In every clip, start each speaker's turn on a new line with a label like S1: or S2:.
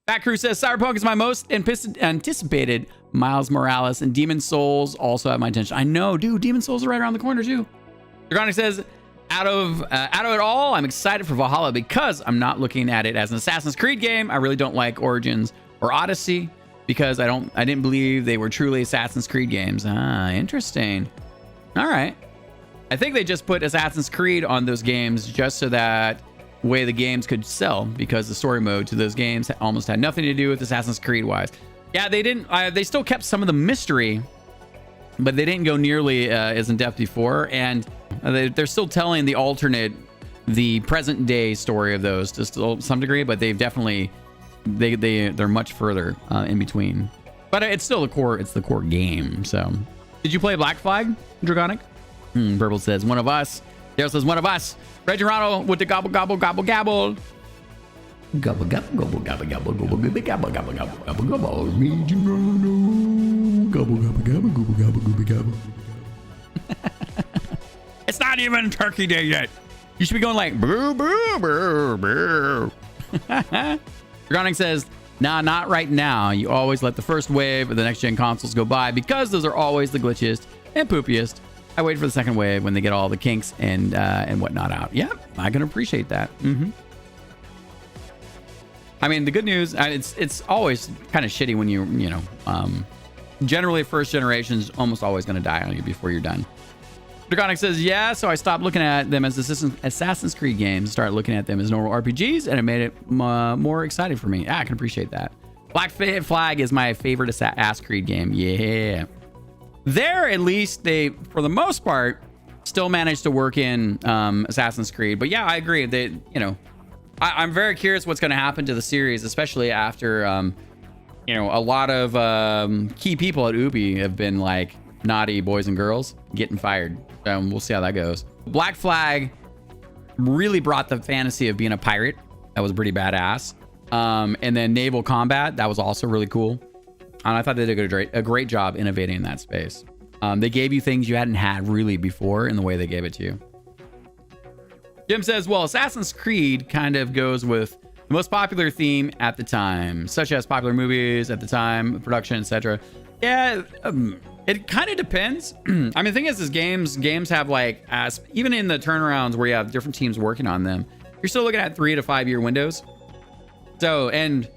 S1: Fat Crew says Cyberpunk is my most anticipated Miles Morales, and Demon Souls also have my attention. I know, dude. Demon Souls are right around the corner too. Dragonic says, out of it all, I'm excited for Valhalla because I'm not looking at it as an Assassin's Creed game. I really don't like Origins or Odyssey because I didn't believe they were truly Assassin's Creed games. Ah, interesting. All right. I think they just put Assassin's Creed on those games just so that way the games could sell, because the story mode to those games almost had nothing to do with Assassin's Creed wise. Yeah, they didn't. They still kept some of the mystery, but they didn't go nearly as in depth before, and they're still telling the present day story of those to some degree, but they've definitely they're much further in between. But it's still the core. It's the core game. So, did you play Black Flag, Dragonic? Burble says one of us. Daryl says one of us. Red Gerano with the gobble gobble gobble gobble. Gobble gobble gobble gobble gobble gobble gobble gobble gobble gobble gobble gobble. Red Gerano. Gobble gobble gobble gobble gobble gobble gobble. It's not even Turkey Day yet. You should be going like boo boo boo boo. Dragonic says, nah, not right now. You always let the first wave of the next gen consoles go by because those are always the glitchiest and poopiest. I wait for the second wave when they get all the kinks and whatnot out. Yeah, I can appreciate that. I mean, the good news, it's always kind of shitty when you know, generally first generation's almost always going to die on you before you're done. Dragonic says, yeah, so I stopped looking at them as Assassin's Creed games, started looking at them as normal RPGs, and it made it more exciting for me. Yeah, I can appreciate that. Black Flag is my favorite Assassin's Creed game. Yeah. There, at least, they, for the most part, still managed to work in Assassin's Creed. But yeah, I agree. They, you know, I'm very curious what's going to happen to the series, especially after, you know, a lot of key people at Ubi have been like naughty boys and girls getting fired. We'll see how that goes. Black Flag really brought the fantasy of being a pirate. That was pretty badass. And then naval combat, that was also really cool. And I thought they did a great job innovating in that space. They gave you things you hadn't had really before in the way they gave it to you. Jim says, well, Assassin's Creed kind of goes with the most popular theme at the time, such as popular movies at the time, production, etc. Yeah, it kind of depends. I mean, the thing is games have like, even in the turnarounds where you have different teams working on them, you're still looking at 3 to 5 year windows. So, and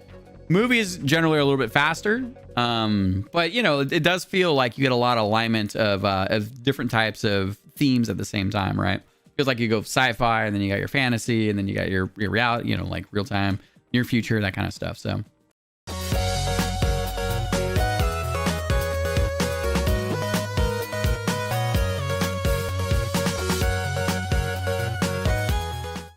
S1: movies generally are a little bit faster. But you know, it does feel like you get a lot of alignment of different types of themes at the same time, right? Feels like you go sci-fi, and then you got your fantasy, and then you got your reality, you know, like real time, near future, that kind of stuff. So